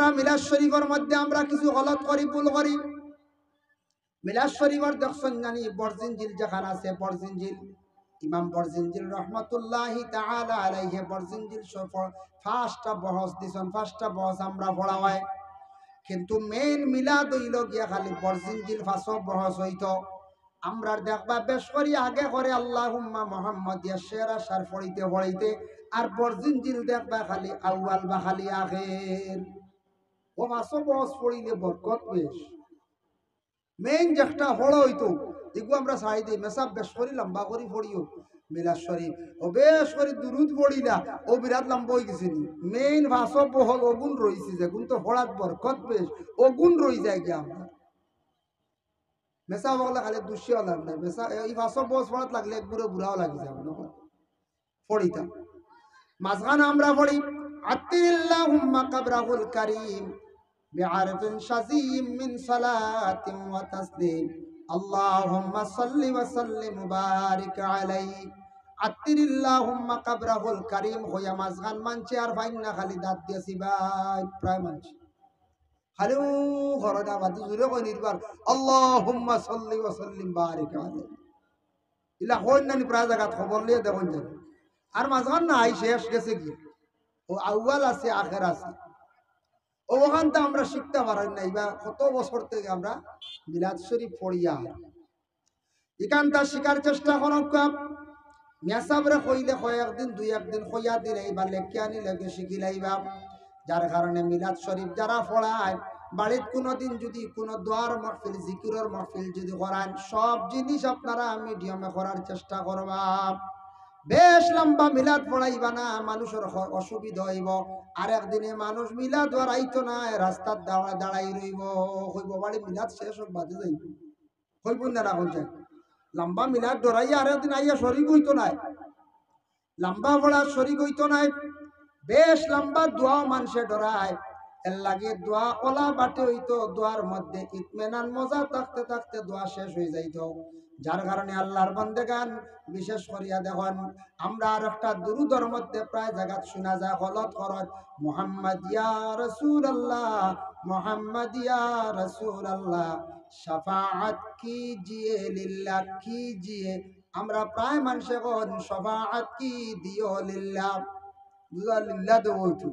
আমরা মিলাদ শরীফের মধ্যে আমরা কিছু গলত করি, ভুল করি। মিলাদ শরীফের দেখছেন জানি বরজিনজিল যেখানে আছে, বরজিনজিল ইমাম বরজিনজিল রহমতুল্লাহি তাআলা আলাইহি বরজিনজিল ফার্স্টটা বহস দিছেন, ফার্স্টটা বহস আমরা পড়া হয়। কিন্তু মেইন মিলাদ হইল গিয়া খালি বরজিনজিল ফাঁসো বহস হইতো। আমরা দেখবা বেশ করি আগে করে আল্লাহুম্মা মুহাম্মদ ইয়া শেরা সার পড়িতে পড়িতে, আর বরজিনজিল দেখবা খালি আউয়াল বা খালি আখির। ও ফাঁসো বহস পড়িলে বরকত বেশ। মেইন যেটা হলো হইতো এগুলো আমরা চাই দিই, মেসাব বেশ করি লম্বা করি পড়িও মিলাদ শরীফ ও বেশ করে দুরুদ পড়িলা ও বিরাট লম্বা হয়ে গেছে। মেইন ভাষা বহল অগুণ রয়েছে, যে গুণ তো পড়াত বরকত বেশ অগুণ রয়ে যায় গিয়ে আমরা মেসা বগলে খালি দুশিও লাভ নাই। মেসা এই ভাষা বস পড়াত লাগলে এক বুড়ো বুড়াও লাগি যাবে না পড়িতাম। মাঝখানে আমরা পড়ি আত্তিল্লাহুম্মা কাবরাহুল কারীম বিআরফিন শাযীম মিন সালাতিন ওয়া তাসলিম আল্লাহুম্মা সাল্লি ওয়া সাল্লিম মুবারিক আলাইহি। আত্তিল্লাহুম্মা কাবরাহুল কারীম হইয়া মাঝখান মানছে আর ফাইন্না খালি দাঁত দিয়েছি ভাই প্রায় মানছে খালি ঘরটা বাদ জুড়ে কই নির্বার আল্লাহুম্মা সাল্লি ওয়া সাল্লিম বারিক আলাইহি ইলা হই না প্রায় জায়গা খবর লিয়ে দেখুন যায়। আর মাঝখান না আই শেষ গেছে কি ও আউয়াল আছে আখের আছে, ওখান তো আমরা শিখতে পারি নাই বা কত বছর থেকে আমরা মিলাদ শরীফ পড়িয়া এখানটা শিকার চেষ্টা করো। মেসাবরে কইলে কয়েকদিন দুই একদিন কইয়া দিলেই বা লেখে আনি লেগে শিখি লাইবা। যার কারণে মিলাদ শরীফ যারা পড়ায় বাড়ির কোনোদিন যদি কোনো দোয়ার মাহফিল জিকিরের মাহফিল যদি করান, সব জিনিস আপনারা মিডিয়ামে করার চেষ্টা করবা। বেশ লম্বা মিলাদ পড়াইবা না, মানুষের অসুবিধা হইব। আর একদিনে মানুষ মিলাদ আইতো না, রাস্তার দাঁড়াই রইব, হইব বাড়ি মিলাদ শেষ হোক বাজে যাইব, হইব না রাখুন চাই লম্বা মিলাদ ডরাইয়া আর একদিন আইয়া শরীর হইতো নাই, লম্বা পড়া শরীর হইতো নাই। বেশ লম্বা দোয়া মানুষে ডরায়, এর লাগে দোয়া ওলা বাটে হইতো, দোয়ার মধ্যে ইতমেনান মজা থাকতে থাকতে দোয়া শেষ হয়ে যাইত। যার কারণে আল্লাহর বান্দেগান বিশেষ করিয়া দেখুন আমরা আর একটা দুরুদের মধ্যে প্রায় জায়গা শোনা যায় গলত খরচ মুহাম্মদ ইয়া রাসূলুল্লাহ, মুহাম্মদ ইয়া রাসূলুল্লাহ শাফাআত কিজিয়ে লিল্লাহ কিজিয়ে। আমরা প্রায় মানুষে কোন শাফাআত কি দিও লিল্লাহ, বুঝা লিল্লাহ দেব হইতো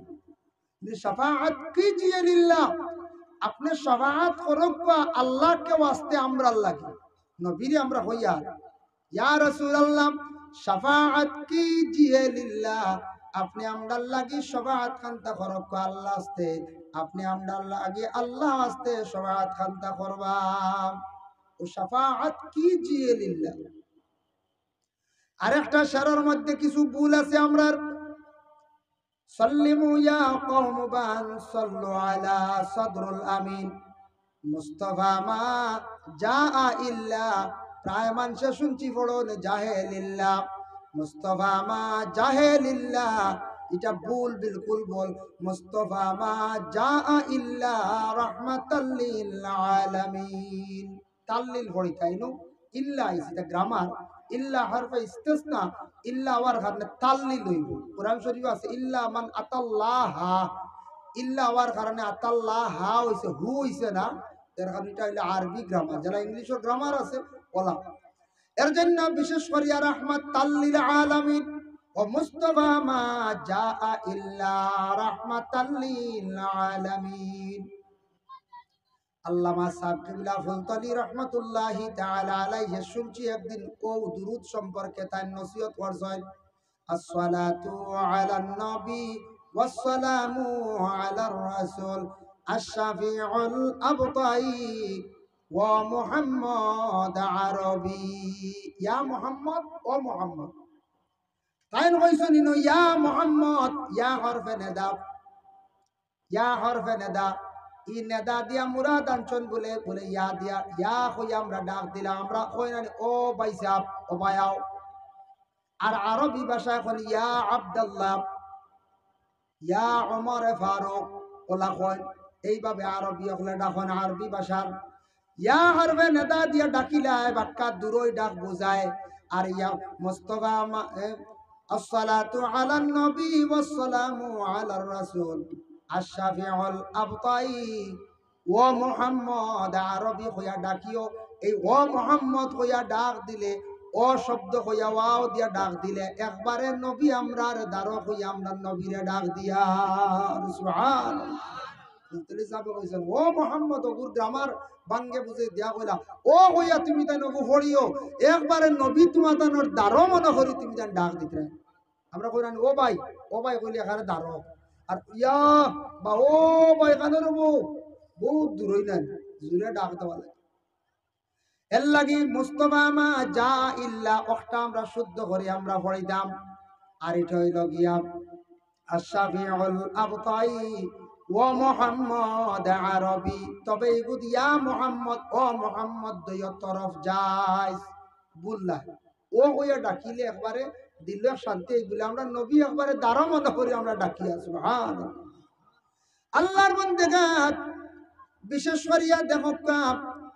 শাফাআত কিজিয়ে লিল্লাহ, আপনি শাফাআত করুক আল্লাহ কে ওয়াস্তে আমরা লাগে নবীরে আমরা হইয়া ইয়া রাসূলুল্লাহ শাফাআত কিজিয়ে লিল্লাহ, আপনি আমরা লাগি শাফাআত খানতা করুক আল্লাহ আস্তে, আপনি আমরা লাগি আল্লাহ আস্তে শাফাআত খানতা করবা ও শাফাআত কিজিয়ে লিল্লাহ। আরেকটা শারের মধ্যে কিছু ভুল আছে আমরা সাল্লিমু ইয়া কওম বান সাল্লু আলা সদরুল আমিন মুস্তাফা মা জাআ ইল্লা, প্রায় মানুষে শুনছি পড়ুন জাহেলিল্লাহ মুস্তাফা মা জাহেলিল্লাহ, এটা ভুল বিলকুল বল মুস্তাফা মা জাআ ইল্লা রাহমাতাল লিল আলামিন। তাল্লিল পড়ি তাইনো ইল্লা এটা গ্রামার, ইল্লা হরফে ইস্তিসনা, ইল্লা ওয়ার কারণে তাল্লিল হইব। কোরআন শরীফ আছে ইল্লা মান আতাল্লাহ, ইল্লা ওয়ার কারণে আতাল্লাহ হইছে হু হইছে না, এর কারণে এটা হইলো আরবি গ্রামার, যারা ইংলিশের গ্রামার আছে বলা। এর জন্য বিশেষ করিয়া রাহমাতাল লিল আলামিন ও মুস্তাফা মা জাআ ইল্লা রাহমাতাল লিল আলামিন। আল্লামা সাহেব কিবলা ফুলতলি রহমতুল্লাহি তাআলা আলাইহি শুনছি একদিন ও দুরুদ সম্পর্কে তার নসিহত করছেন আসসালাতু আলান নবী ওয়াসসালামু আলার রাসূল আশ-শাফিউল আবতাই ওয়া মুহাম্মদ আরবি। ইয়া মুহাম্মদ ও মুহাম্মদ তাই কইছেন ইয়া মুহাম্মদ, ইয়া হরফে নিদা, ইয়া হরফে নিদা, ই নেদা দিয়া মুরাদ আনছন বলে বলে ইয়া দিয়া ইয়া হই আমরা ডাক দিলাম, আমরা কই না ও ভাই সাহেব ও ভাইয়াও। আর আরবি ভাষা এখন ইয়া আব্দুল্লাহ, ইয়া ওমর ফারুক ওলা কই, এইভাবে আরবি হলে ডাকন আরবি ভাষার ইয়া হরফে নেদা দিয়া ডাকিলায় বাক্কা দূরই ডাক বুঝায়। আর ইয়া মুস্তাফা আসসালাতু আলান নবী ওয়াসসালামু আলার রাসূল, আশ-শাফিউল আবতাই ও মুহাম্মদ আরবি হইয়া ডাকিও। এই ও মুহাম্মদ হইয়া ডাক দিলে, ও শব্দ হইয়া ওয়াও দিয়া ডাক দিলে একবারে নবী আমরার দ্বারো হইয়া আমরা নবীরে ডাক দিয়া। সুবহানাল্লাহ। মুফতি সাহেব কইছেন ও মুহাম্মদ ওগুর গ্রামার বাঙ্গে বুঝে দিয়া কইলা ও হইয়া তুমি তাই নবু হরিও একবারে নবী তোমার তানোর দ্বারো মনে করি তুমি তান ডাক দিতে। আমরা কইরান ও ভাই কইলে এখানে দ্বারো আর ইয়া বা ও ভাই কানে রবো বহুত দূরই নাই জুরে ডাক দেওয়া লাগে। এর লাগি মুস্তফা মা যা ইল্লা ওটা আমরা শুদ্ধ করে আমরা পড়িতাম। আর এটা হইল গিয়া আশ-শাফিউল আবতাই ও মুহাম্মদ আরবি। তবে এগুদ ইয়া মুহাম্মদ ও মুহাম্মদ দুই তরফ যায় বুল্লা ও হইয়া ডাকিলে একবারে দিল শান্তি। এইগুলো আমরা নবী একবারে দ্বারা মনে করি আমরা ডাকি। সুবহানাল্লাহ। আল্লাহর বান্দাগাত বিশেষ করিয়া দেখকা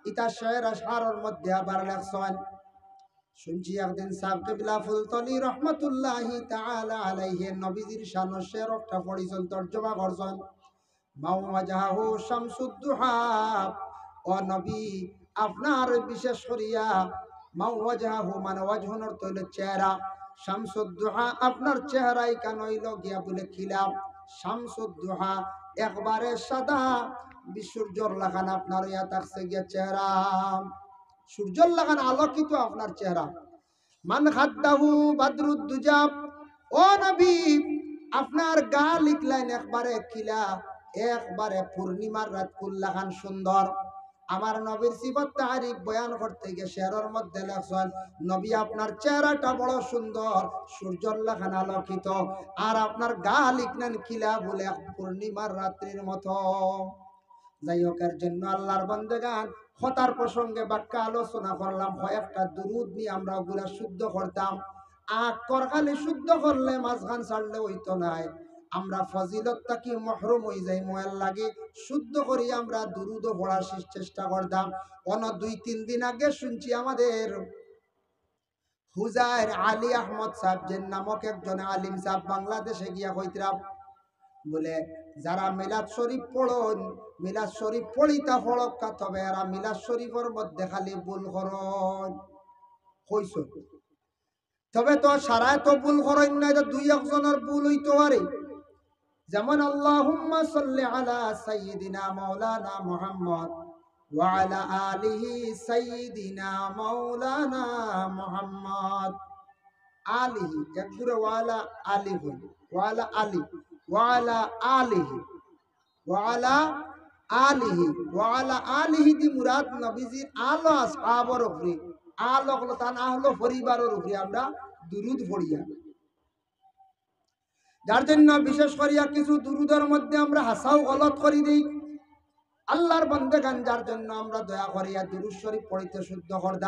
ইতা শের আশারের মধ্যে আবার লেখছেন। শুনছি একদিন সাহেব কিবলা ফুলতলি রহমাতুল্লাহি তাআলা আলাইহি নবীজির শান শের একটা পড়িছেন, তরজমা করছেন। মাওয়াজাহু শামসুদ্দুহা ও নবী আপনার বিশেষ করিয়া মাওয়াজাহু মানে ওয়াজহুর তৈল চেহারা, শামসুদ্দুহা আপনার চেহারাই কান হইল গিয়া বলে খিলাম। শামসুদ্দুহা একবারে সাদা সূর্যর লাগান আপনার ইয়া থাকছে গিয়া চেহারা, সূর্যর লাগান আলোকিত আপনার চেহারা। মান খাদ্দাহু বাদরুদ্দুজা ও নবী আপনার গা লিখলেন একবারে খিলা, একবারে পূর্ণিমার রাত কুল্লাখান সুন্দর। আমার নবীর সিফত তারিফ বয়ান করতে গিয়ে শেরের মধ্যে লেখছেন নবী আপনার চেহারাটা বড় সুন্দর, সূর্যর লাখান আলোকিত, আর আপনার গা লিখলেন কিলা বলে পূর্ণিমার রাত্রির মতো। যাই হোক, এর জন্য আল্লাহর বান্দাগান হতার প্রসঙ্গে বাক্যা আলোচনা করলাম। কয়েকটা দুরুদ নিয়ে আমরা ওগুলা শুদ্ধ করতাম। করখালি শুদ্ধ করলে মাঝখান ছাড়লে হইতো নাই, আমরা ফজিলতটা কি মহরুম হয়ে যাই। মোয়াল লাগে শুদ্ধ করি আমরা দুরুদও পড়ার চেষ্টা করতাম। অন 2-3 দিন আগে শুনছি আমাদের হুজাইর আলী আহমদ সাহেব যে নামক একজন আলিম সাহেব বাংলাদেশে গিয়া কইতরা বলে যারা মিলাদ শরীফ পড়ন, মিলাদ শরীফ পড়িতা ফড়ক্কা, তবে এরা মিলাদ শরীফের মধ্যে খালি ভুল করন কইস। তবে তো সারায় তো ভুল করেন না, 2-1 ভুল হইতে পারে। যেমন আল্লাহুম্মা সাল্লি আলা সাইয়্যিদিনা মাওলানা মুহাম্মদ ওয়া আলা আলিহি সাইয়্যিদিনা মাওলানা মুহাম্মদ। আলিহি একদুরে ওয়ালা আলি হই, ওয়ালা আলি, ওয়ালা আলিহি, ওয়ালা আলিহি, ওয়ালা আলিহি দি মুরাদ নবীজির আলো আসহাবর উপরে, আলো হলো তান আহলো পরিবারের উপরে আমরা দুরুদ পড়িয়া। যার জন্য বিশেষ করিয়া কিছু দুরুদের মধ্যে আমরা হাসাও গলত করি দিই। আল্লাহর বান্দাগান যার জন্য আমরা দয়া করিয়া দুরুদ শরীফ পড়িতে শুদ্ধ করতাম।